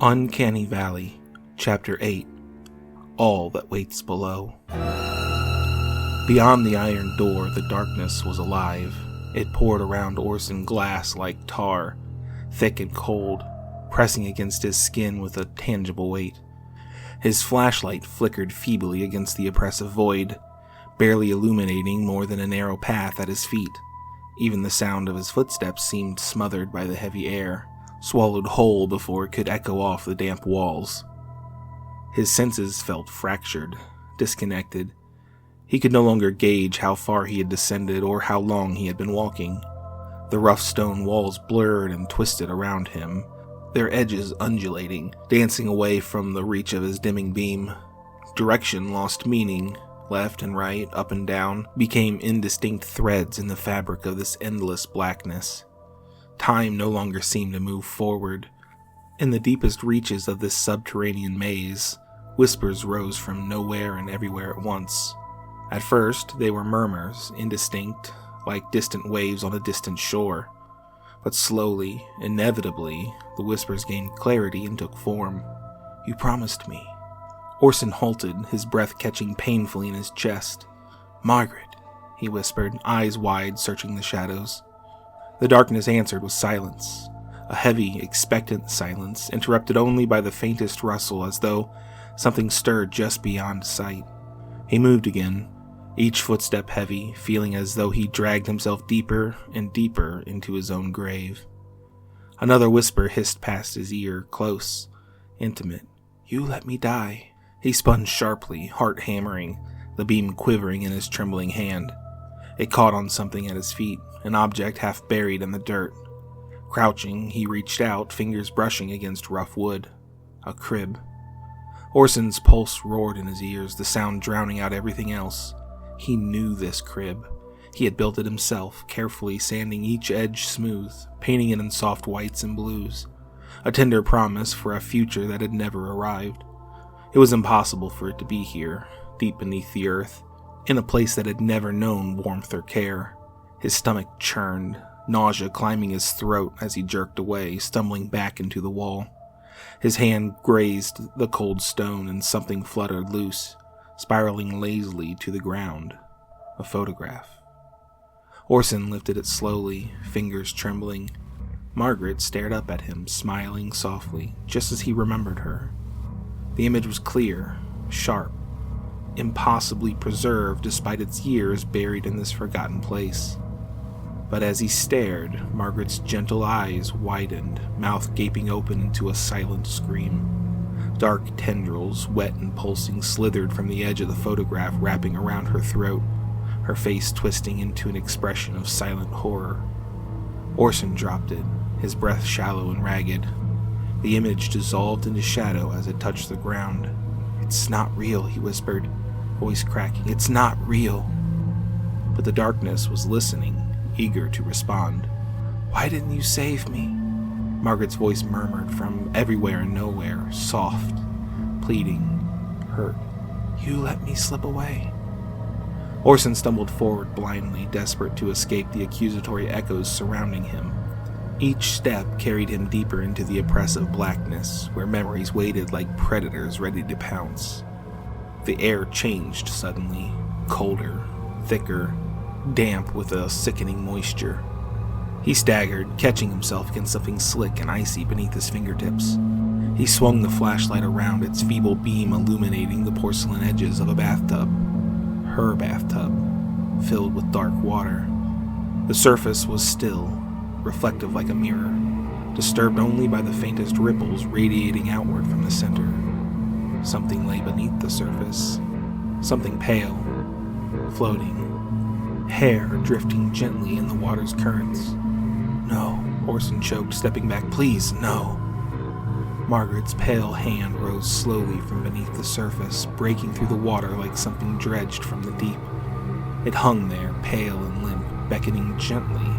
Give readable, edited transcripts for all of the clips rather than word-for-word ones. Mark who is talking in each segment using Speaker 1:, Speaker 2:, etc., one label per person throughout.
Speaker 1: Uncanny Valley, Chapter 8, All That Waits Below. Beyond the iron door, the darkness was alive. It poured around Orson Glass like tar, thick and cold, pressing against his skin with a tangible weight. His flashlight flickered feebly against the oppressive void, barely illuminating more than a narrow path at his feet. Even the sound of his footsteps seemed smothered by the heavy air, swallowed whole before it could echo off the damp walls. His senses felt fractured, disconnected. He could no longer gauge how far he had descended or how long he had been walking. The rough stone walls blurred and twisted around him, their edges undulating, dancing away from the reach of his dimming beam. Direction lost meaning. Left and right, up and down, became indistinct threads in the fabric of this endless blackness. Time no longer seemed to move forward. In the deepest reaches of this subterranean maze, whispers rose from nowhere and everywhere at once. At first, they were murmurs, indistinct, like distant waves on a distant shore. But slowly, inevitably, the whispers gained clarity and took form. "You promised me." Orson halted, his breath catching painfully in his chest. "Margaret," he whispered, eyes wide, searching the shadows. The darkness answered with silence, a heavy, expectant silence, interrupted only by the faintest rustle as though something stirred just beyond sight. He moved again, each footstep heavy, feeling as though he dragged himself deeper and deeper into his own grave. Another whisper hissed past his ear, close, intimate. "You let me die." He spun sharply, heart hammering, the beam quivering in his trembling hand. It caught on something at his feet, an object half buried in the dirt. Crouching, he reached out, fingers brushing against rough wood. A crib. Orson's pulse roared in his ears, the sound drowning out everything else. He knew this crib. He had built it himself, carefully sanding each edge smooth, painting it in soft whites and blues. A tender promise for a future that had never arrived. It was impossible for it to be here, deep beneath the earth, in a place that had never known warmth or care. His stomach churned, nausea climbing his throat as he jerked away, stumbling back into the wall. His hand grazed the cold stone and something fluttered loose, spiraling lazily to the ground. A photograph. Orson lifted it slowly, fingers trembling. Margaret stared up at him, smiling softly, just as he remembered her. The image was clear, sharp, impossibly preserved despite its years buried in this forgotten place. But as he stared, Margaret's gentle eyes widened, mouth gaping open into a silent scream. Dark tendrils, wet and pulsing, slithered from the edge of the photograph, wrapping around her throat, her face twisting into an expression of silent horror. Orson dropped it, his breath shallow and ragged. The image dissolved into shadow as it touched the ground. "It's not real," he whispered, voice cracking. "It's not real." But the darkness was listening, eager to respond. "Why didn't you save me?" Margaret's voice murmured from everywhere and nowhere, soft, pleading, hurt. "You let me slip away." Orson stumbled forward blindly, desperate to escape the accusatory echoes surrounding him. Each step carried him deeper into the oppressive blackness, where memories waited like predators ready to pounce. The air changed suddenly, colder, thicker, damp with a sickening moisture. He staggered, catching himself against something slick and icy beneath his fingertips. He swung the flashlight around, its feeble beam illuminating the porcelain edges of a bathtub. Her bathtub, filled with dark water. The surface was still, reflective like a mirror, disturbed only by the faintest ripples radiating outward from the center. Something lay beneath the surface, something pale, floating, hair drifting gently in the water's currents. "No," Orson choked, stepping back. "Please, no." Margaret's pale hand rose slowly from beneath the surface, breaking through the water like something dredged from the deep. It hung there, pale and limp, beckoning gently,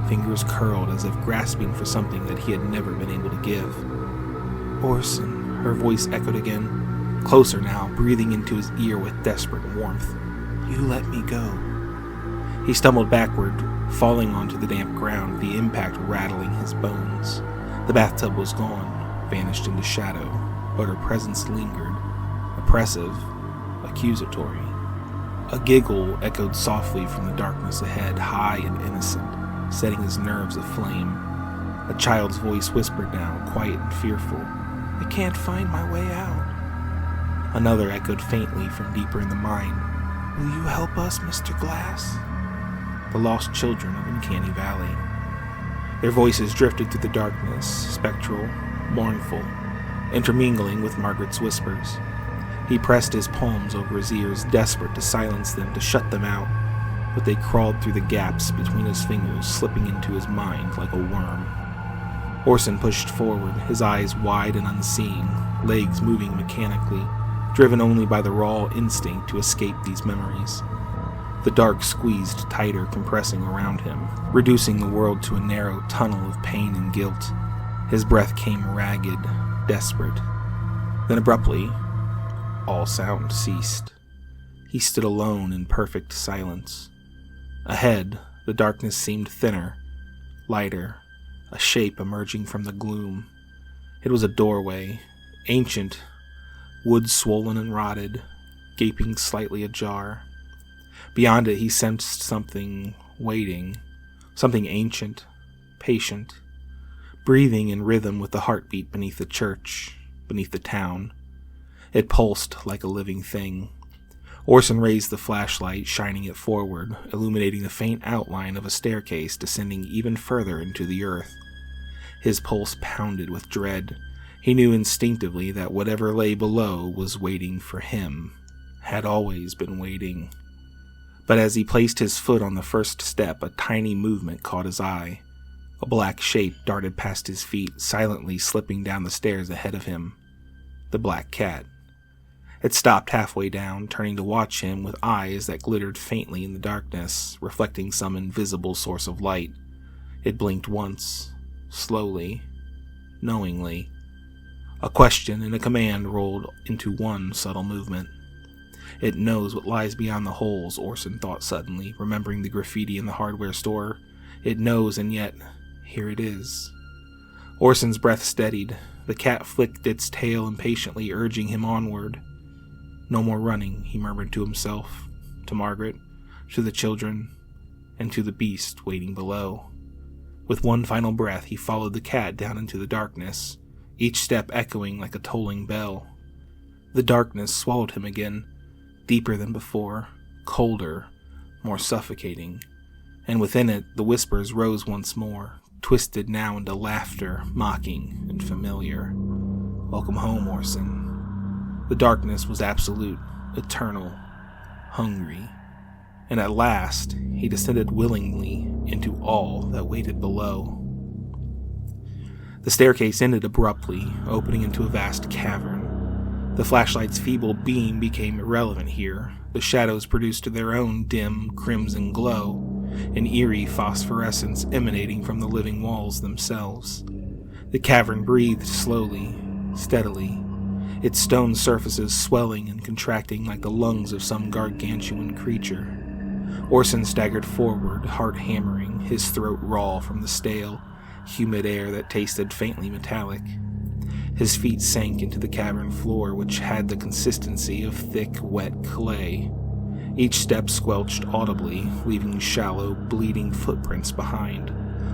Speaker 1: fingers curled as if grasping for something that he had never been able to give. "Orson," her voice echoed again, closer now, breathing into his ear with desperate warmth. "You let me go." He stumbled backward, falling onto the damp ground, the impact rattling his bones. The bathtub was gone, vanished into shadow, but her presence lingered, oppressive, accusatory. A giggle echoed softly from the darkness ahead, high and innocent, setting his nerves aflame. A child's voice whispered now, quiet and fearful, "I can't find my way out." Another echoed faintly from deeper in the mine, "Will you help us, Mr. Glass?" The lost children of Uncanny Valley. Their voices drifted through the darkness, spectral, mournful, intermingling with Margaret's whispers. He pressed his palms over his ears, desperate to silence them, to shut them out, but they crawled through the gaps between his fingers, slipping into his mind like a worm. Orson pushed forward, his eyes wide and unseeing, legs moving mechanically, driven only by the raw instinct to escape these memories. The dark squeezed tighter, compressing around him, reducing the world to a narrow tunnel of pain and guilt. His breath came ragged, desperate. Then abruptly, all sound ceased. He stood alone in perfect silence. Ahead, the darkness seemed thinner, lighter, a shape emerging from the gloom. It was a doorway, ancient, wood swollen and rotted, gaping slightly ajar. Beyond it he sensed something waiting, something ancient, patient, breathing in rhythm with the heartbeat beneath the church, beneath the town. It pulsed like a living thing. Orson raised the flashlight, shining it forward, illuminating the faint outline of a staircase descending even further into the earth. His pulse pounded with dread. He knew instinctively that whatever lay below was waiting for him, had always been waiting. But as he placed his foot on the first step, a tiny movement caught his eye. A black shape darted past his feet, silently slipping down the stairs ahead of him. The black cat. It stopped halfway down, turning to watch him with eyes that glittered faintly in the darkness, reflecting some invisible source of light. It blinked once, slowly, knowingly. A question and a command rolled into one subtle movement. It knows what lies beyond the holes, Orson thought suddenly, remembering the graffiti in the hardware store. It knows, and yet, here it is. Orson's breath steadied. The cat flicked its tail impatiently, urging him onward. No more running, he murmured to himself, to Margaret, to the children, and to the beast waiting below. With one final breath, he followed the cat down into the darkness, each step echoing like a tolling bell. The darkness swallowed him again, deeper than before, colder, more suffocating, and within it the whispers rose once more, twisted now into laughter, mocking and familiar. Welcome home, Orson. The darkness was absolute, eternal, hungry, and at last he descended willingly into all that waited below. The staircase ended abruptly, opening into a vast cavern. The flashlight's feeble beam became irrelevant here. The shadows produced their own dim, crimson glow, an eerie phosphorescence emanating from the living walls themselves. The cavern breathed slowly, steadily, its stone surfaces swelling and contracting like the lungs of some gargantuan creature. Orson staggered forward, heart hammering, his throat raw from the stale, humid air that tasted faintly metallic. His feet sank into the cavern floor, which had the consistency of thick, wet clay. Each step squelched audibly, leaving shallow, bleeding footprints behind,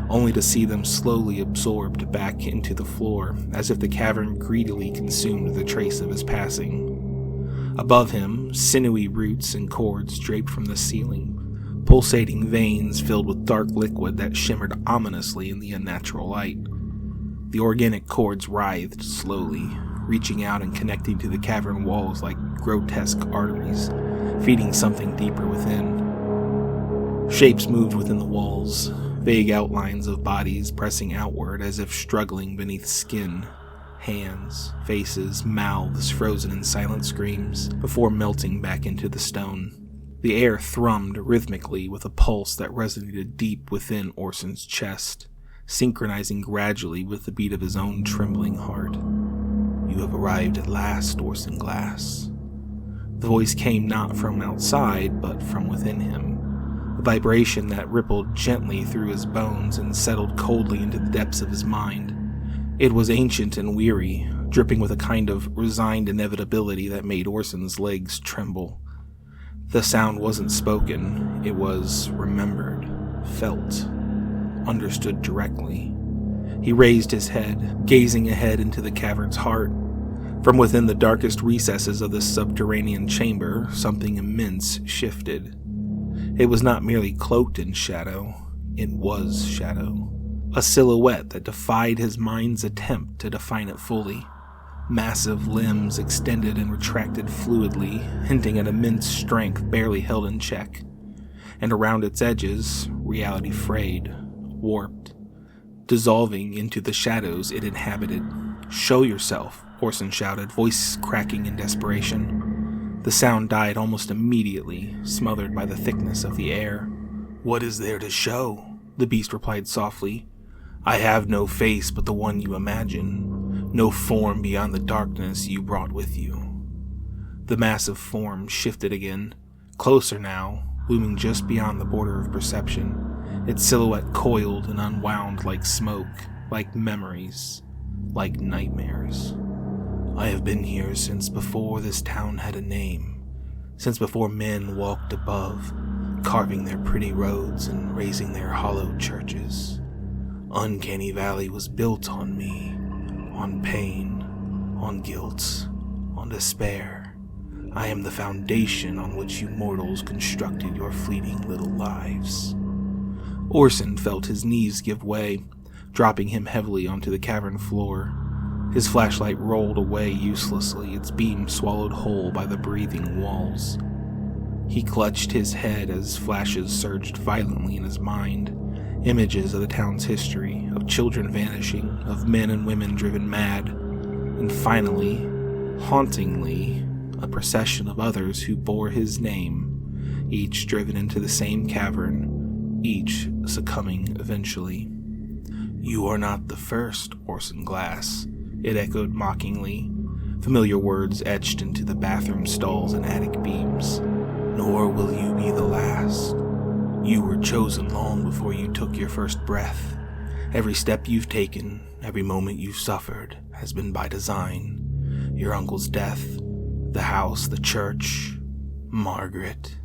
Speaker 1: only to see them slowly absorbed back into the floor, as if the cavern greedily consumed the trace of his passing. Above him, sinewy roots and cords draped from the ceiling, pulsating veins filled with dark liquid that shimmered ominously in the unnatural light. The organic cords writhed slowly, reaching out and connecting to the cavern walls like grotesque arteries, feeding something deeper within. Shapes moved within the walls, vague outlines of bodies pressing outward as if struggling beneath skin. Hands, faces, mouths frozen in silent screams before melting back into the stone. The air thrummed rhythmically with a pulse that resonated deep within Orson's chest, synchronizing gradually with the beat of his own trembling heart. "You have arrived at last, Orson Glass." The voice came not from outside, but from within him, a vibration that rippled gently through his bones and settled coldly into the depths of his mind. It was ancient and weary, dripping with a kind of resigned inevitability that made Orson's legs tremble. The sound wasn't spoken, it was remembered, felt, understood directly. He raised his head, gazing ahead into the cavern's heart. From within the darkest recesses of this subterranean chamber, something immense shifted. It was not merely cloaked in shadow, it was shadow. A silhouette that defied his mind's attempt to define it fully. Massive limbs extended and retracted fluidly, hinting at immense strength barely held in check. And around its edges, reality frayed, warped, dissolving into the shadows it inhabited. "Show yourself," Orson shouted, voice cracking in desperation. The sound died almost immediately, smothered by the thickness of the air. "What is there to show?" the beast replied softly. "I have no face but the one you imagine, no form beyond the darkness you brought with you." The massive form shifted again, closer now, looming just beyond the border of perception, its silhouette coiled and unwound like smoke, like memories, like nightmares. "I have been here since before this town had a name, since before men walked above, carving their pretty roads and raising their hollow churches. Uncanny Valley was built on me, on pain, on guilt, on despair. I am the foundation on which you mortals constructed your fleeting little lives." Orson felt his knees give way, dropping him heavily onto the cavern floor. His flashlight rolled away uselessly, its beam swallowed whole by the breathing walls. He clutched his head as flashes surged violently in his mind. Images of the town's history, of children vanishing, of men and women driven mad, and finally, hauntingly, a procession of others who bore his name, each driven into the same cavern, each succumbing eventually. "You are not the first, Orson Glass," it echoed mockingly, familiar words etched into the bathroom stalls and attic beams. "Nor will you be the last. You were chosen long before you took your first breath. Every step you've taken, every moment you've suffered, has been by design. Your uncle's death, the house, the church, Margaret.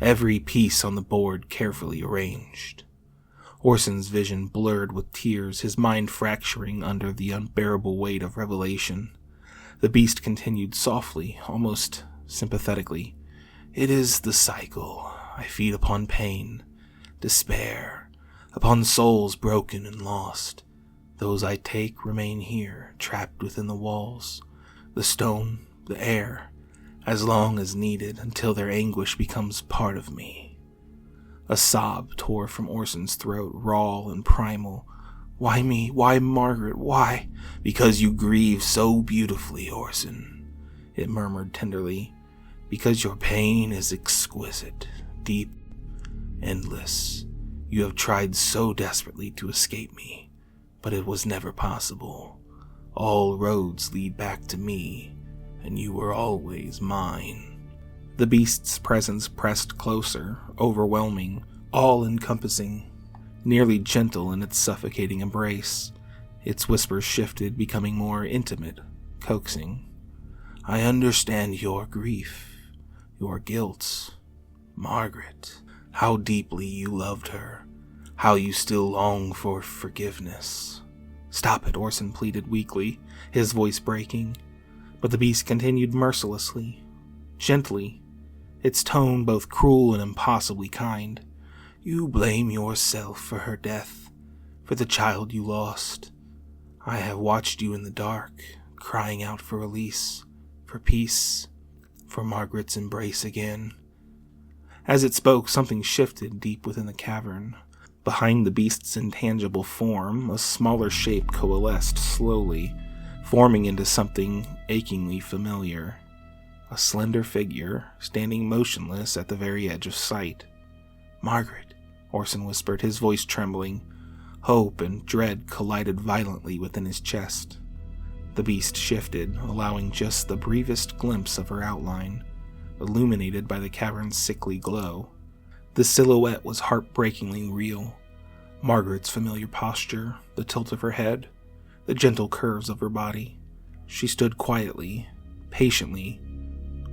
Speaker 1: Every piece on the board carefully arranged." Orson's vision blurred with tears, his mind fracturing under the unbearable weight of revelation. The beast continued softly, almost sympathetically. "It is the cycle. I feed upon pain, despair, upon souls broken and lost. Those I take remain here, trapped within the walls, the stone, the air, as long as needed, until their anguish becomes part of me." A sob tore from Orson's throat, raw and primal. "Why me? Why Margaret? Why?" "Because you grieve so beautifully, Orson," it murmured tenderly. "Because your pain is exquisite, deep, endless. You have tried so desperately to escape me, but it was never possible. All roads lead back to me, and you were always mine." The beast's presence pressed closer, overwhelming, all-encompassing, nearly gentle in its suffocating embrace. Its whispers shifted, becoming more intimate, coaxing. "I understand your grief, your guilt. Margaret, how deeply you loved her, how you still long for forgiveness." "Stop it," Orson pleaded weakly, his voice breaking. But the beast continued mercilessly, gently, its tone both cruel and impossibly kind. "You blame yourself for her death, for the child you lost. I have watched you in the dark, crying out for release, for peace, for Margaret's embrace again." As it spoke, something shifted deep within the cavern. Behind the beast's intangible form, a smaller shape coalesced slowly, forming into something achingly familiar. A slender figure, standing motionless at the very edge of sight. "Margaret," Orson whispered, his voice trembling. Hope and dread collided violently within his chest. The beast shifted, allowing just the briefest glimpse of her outline, illuminated by the cavern's sickly glow. The silhouette was heartbreakingly real. Margaret's familiar posture, the tilt of her head, the gentle curves of her body. She stood quietly, patiently,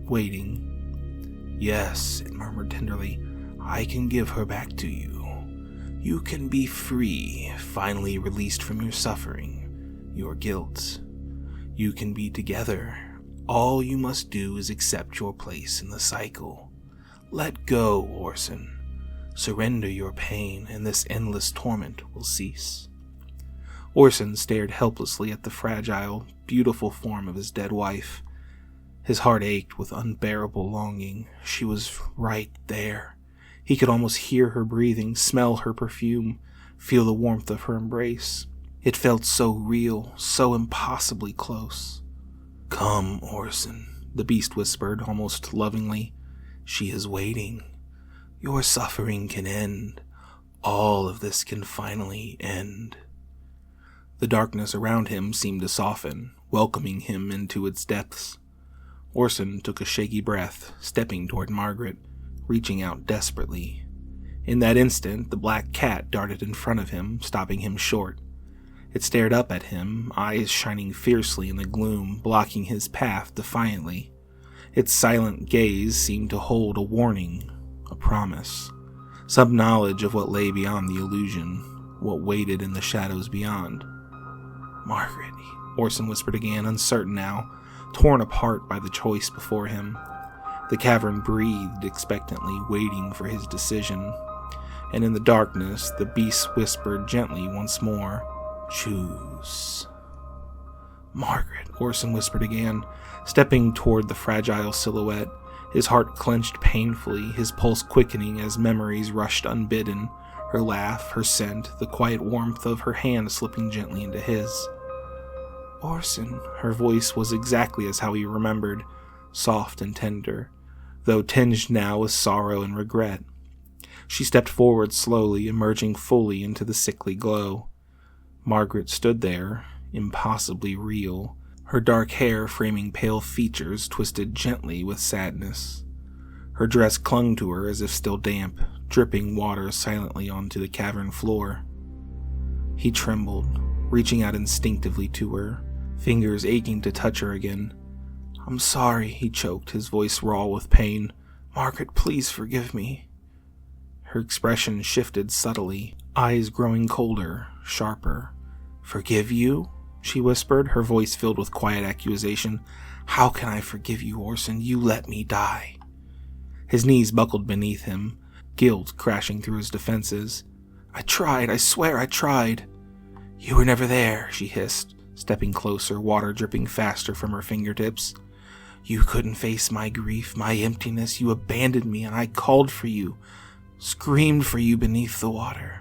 Speaker 1: waiting. "Yes," it murmured tenderly, "I can give her back to you. You can be free, finally released from your suffering, your guilt. You can be together. All you must do is accept your place in the cycle. Let go, Orson. Surrender your pain, and this endless torment will cease." Orson stared helplessly at the fragile, beautiful form of his dead wife. His heart ached with unbearable longing. She was right there. He could almost hear her breathing, smell her perfume, feel the warmth of her embrace. It felt so real, so impossibly close. "Come, Orson," the beast whispered, almost lovingly. "She is waiting. Your suffering can end. All of this can finally end." The darkness around him seemed to soften, welcoming him into its depths. Orson took a shaky breath, stepping toward Margaret, reaching out desperately. In that instant, the black cat darted in front of him, stopping him short. It stared up at him, eyes shining fiercely in the gloom, blocking his path defiantly. Its silent gaze seemed to hold a warning, a promise, some knowledge of what lay beyond the illusion, what waited in the shadows beyond. "Margaret," Orson whispered again, uncertain now, torn apart by the choice before him. The cavern breathed expectantly, waiting for his decision. And in the darkness, the beast whispered gently once more, "Choose." "Margaret," Orson whispered again, stepping toward the fragile silhouette, his heart clenched painfully, his pulse quickening as memories rushed unbidden, her laugh, her scent, the quiet warmth of her hand slipping gently into his. "Orson," her voice was exactly as how he remembered, soft and tender, though tinged now with sorrow and regret. She stepped forward slowly, emerging fully into the sickly glow. Margaret stood there, impossibly real, her dark hair framing pale features twisted gently with sadness. Her dress clung to her as if still damp, dripping water silently onto the cavern floor. He trembled, reaching out instinctively to her, fingers aching to touch her again. "I'm sorry," he choked, his voice raw with pain. "Margaret, please forgive me." Her expression shifted subtly, eyes growing colder, sharper. "Forgive you?" she whispered, her voice filled with quiet accusation. "How can I forgive you, Orson? You let me die." His knees buckled beneath him, guilt crashing through his defenses. "I tried, I swear I tried." "You were never there," she hissed, stepping closer, water dripping faster from her fingertips. "You couldn't face my grief, my emptiness. You abandoned me, and I called for you, screamed for you beneath the water."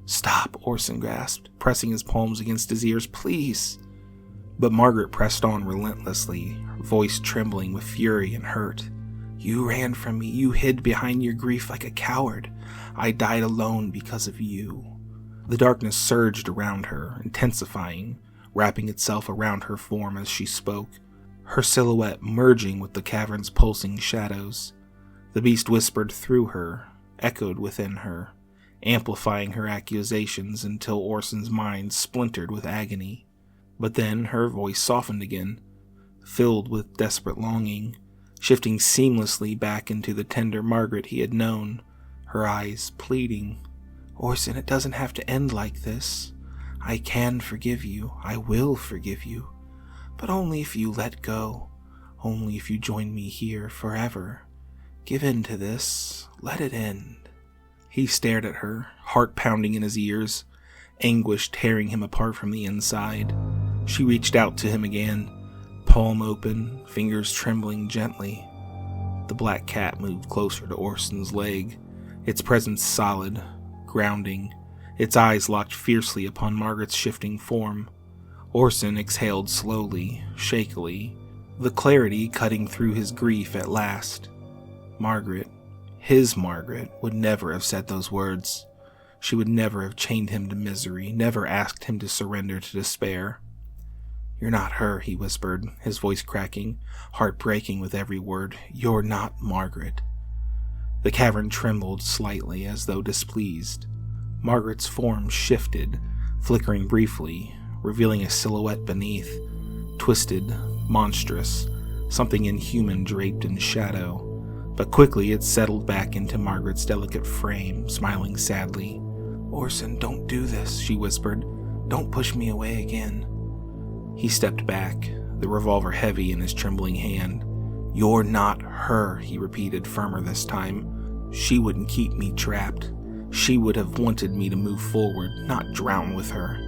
Speaker 1: "Stop," Orson gasped, pressing his palms against his ears. "Please." But Margaret pressed on relentlessly, her voice trembling with fury and hurt. "You ran from me. You hid behind your grief like a coward. I died alone because of you." The darkness surged around her, intensifying, wrapping itself around her form as she spoke, her silhouette merging with the cavern's pulsing shadows. The beast whispered through her, echoed within her, amplifying her accusations until Orson's mind splintered with agony. But then her voice softened again, filled with desperate longing, shifting seamlessly back into the tender Margaret he had known, her eyes pleading. "Orson, it doesn't have to end like this. I can forgive you. I will forgive you. But only if you let go. Only if you join me here forever. Give in to this. Let it end." He stared at her, heart pounding in his ears, anguish tearing him apart from the inside. She reached out to him again, palm open, fingers trembling gently. The black cat moved closer to Orson's leg, its presence solid, grounding, its eyes locked fiercely upon Margaret's shifting form. Orson exhaled slowly, shakily, the clarity cutting through his grief at last. Margaret, his Margaret, would never have said those words. She would never have chained him to misery, never asked him to surrender to despair. "You're not her," he whispered, his voice cracking, heart breaking with every word. "You're not Margaret." The cavern trembled slightly as though displeased. Margaret's form shifted, flickering briefly, revealing a silhouette beneath, twisted, monstrous, something inhuman draped in shadow. But quickly it settled back into Margaret's delicate frame, smiling sadly. "Orson, don't do this," she whispered. "Don't push me away again." He stepped back, the revolver heavy in his trembling hand. "You're not her," he repeated, firmer this time. "She wouldn't keep me trapped. She would have wanted me to move forward, not drown with her."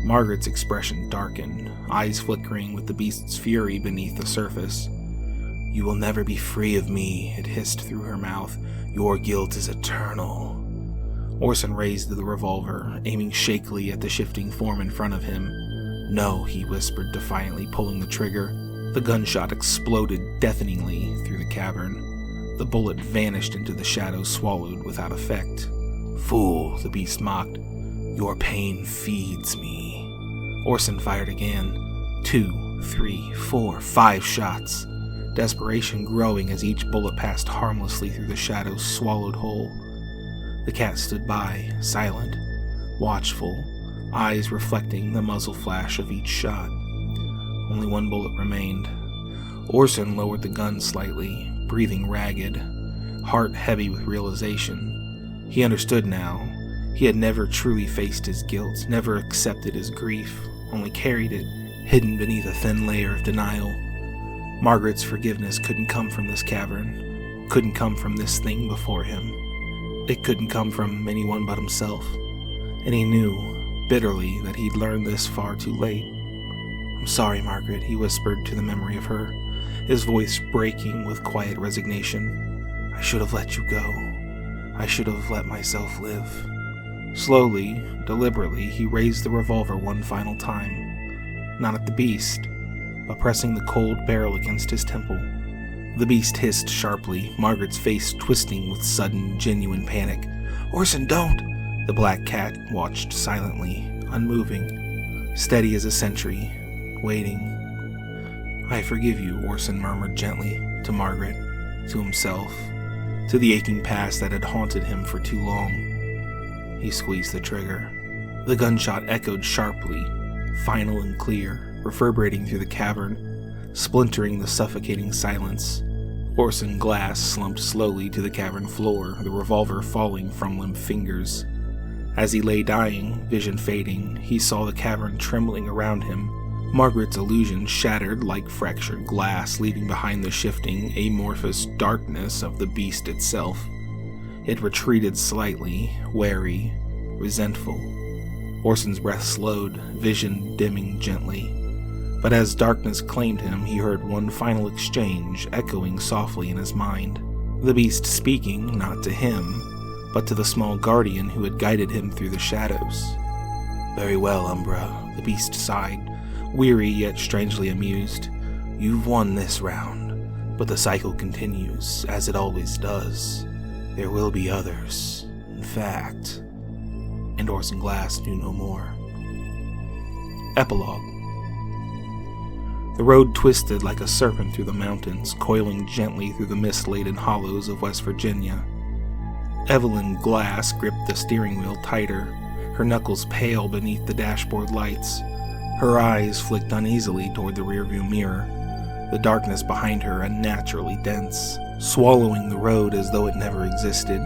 Speaker 1: Margaret's expression darkened, eyes flickering with the beast's fury beneath the surface. "You will never be free of me," it hissed through her mouth. "Your guilt is eternal." Orson raised the revolver, aiming shakily at the shifting form in front of him. "No," he whispered defiantly, pulling the trigger. The gunshot exploded deafeningly through the cavern. The bullet vanished into the shadows, swallowed without effect. "Fool," the beast mocked. "Your pain feeds me." Orson fired again. 2, 3, 4, 5 shots. Desperation growing as each bullet passed harmlessly through the shadows swallowed whole. The cat stood by, silent, watchful, eyes reflecting the muzzle flash of each shot. Only one bullet remained. Orson lowered the gun slightly, breathing ragged, heart heavy with realization. He understood now. He had never truly faced his guilt, never accepted his grief, only carried it, hidden beneath a thin layer of denial. Margaret's forgiveness couldn't come from this cavern, couldn't come from this thing before him. It couldn't come from anyone but himself, and he knew, bitterly, that he'd learned this far too late. "I'm sorry, Margaret," he whispered to the memory of her, his voice breaking with quiet resignation. "I should have let you go. I should have let myself live." Slowly, deliberately, he raised the revolver one final time, not at the beast, but pressing the cold barrel against his temple. The beast hissed sharply, Margaret's face twisting with sudden, genuine panic. "Orson, don't!" The black cat watched silently, unmoving, steady as a sentry, waiting. "I forgive you," Orson murmured gently, to Margaret, to himself, to the aching past that had haunted him for too long. He squeezed the trigger. The gunshot echoed sharply, final and clear, reverberating through the cavern, splintering the suffocating silence. Orson Glass slumped slowly to the cavern floor, the revolver falling from limp fingers. As he lay dying, vision fading, he saw the cavern trembling around him. Margaret's illusion shattered like fractured glass, leaving behind the shifting, amorphous darkness of the beast itself. It retreated slightly, wary, resentful. Orson's breath slowed, vision dimming gently. But as darkness claimed him, he heard one final exchange echoing softly in his mind. The beast speaking, not to him, but to the small guardian who had guided him through the shadows. "Very well, Umbra," the beast sighed, weary yet strangely amused. "You've won this round, but the cycle continues, as it always does. There will be others, in fact." And Orson Glass knew no more. Epilogue. The road twisted like a serpent through the mountains, coiling gently through the mist-laden hollows of West Virginia. Evelyn Glass gripped the steering wheel tighter, her knuckles pale beneath the dashboard lights. Her eyes flicked uneasily toward the rearview mirror, the darkness behind her unnaturally dense, swallowing the road as though it never existed.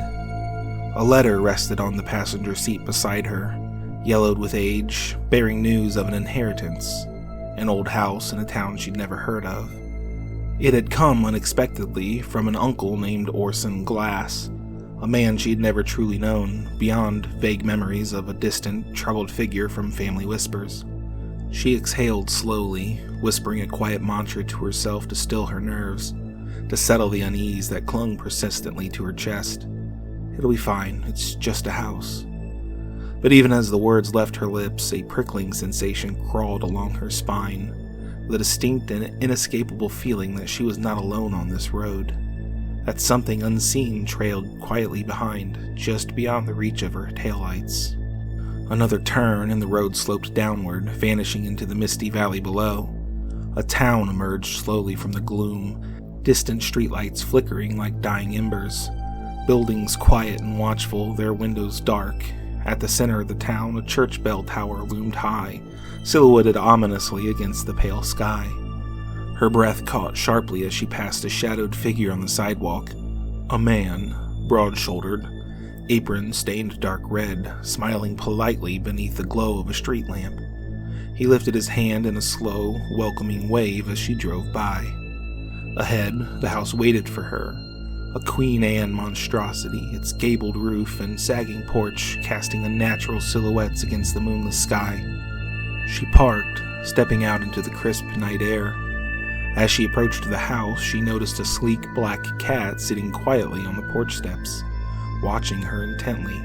Speaker 1: A letter rested on the passenger seat beside her, yellowed with age, bearing news of an inheritance, an old house in a town she'd never heard of. It had come unexpectedly from an uncle named Orson Glass, a man she'd never truly known, beyond vague memories of a distant, troubled figure from family whispers. She exhaled slowly, whispering a quiet mantra to herself to still her nerves, to settle the unease that clung persistently to her chest. "It'll be fine, it's just a house." But even as the words left her lips, a prickling sensation crawled along her spine, the distinct and inescapable feeling that she was not alone on this road, that something unseen trailed quietly behind, just beyond the reach of her taillights. Another turn and the road sloped downward, vanishing into the misty valley below. A town emerged slowly from the gloom, distant streetlights flickering like dying embers, buildings quiet and watchful, their windows dark, At the center of the town, a church bell tower loomed high, silhouetted ominously against the pale sky. Her breath caught sharply as she passed a shadowed figure on the sidewalk. A man, broad-shouldered, apron stained dark red, smiling politely beneath the glow of a street lamp. He lifted his hand in a slow, welcoming wave as she drove by. Ahead, the house waited for her, a Queen Anne monstrosity, its gabled roof and sagging porch casting unnatural silhouettes against the moonless sky. She parked, stepping out into the crisp night air. As she approached the house, she noticed a sleek black cat sitting quietly on the porch steps, watching her intently,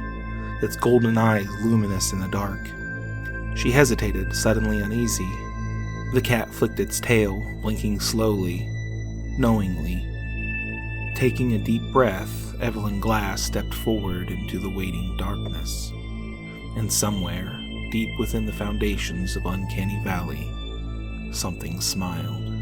Speaker 1: its golden eyes luminous in the dark. She hesitated, suddenly uneasy. The cat flicked its tail, blinking slowly, knowingly. Taking a deep breath, Evelyn Glass stepped forward into the waiting darkness. And somewhere, deep within the foundations of Uncanny Valley, something smiled.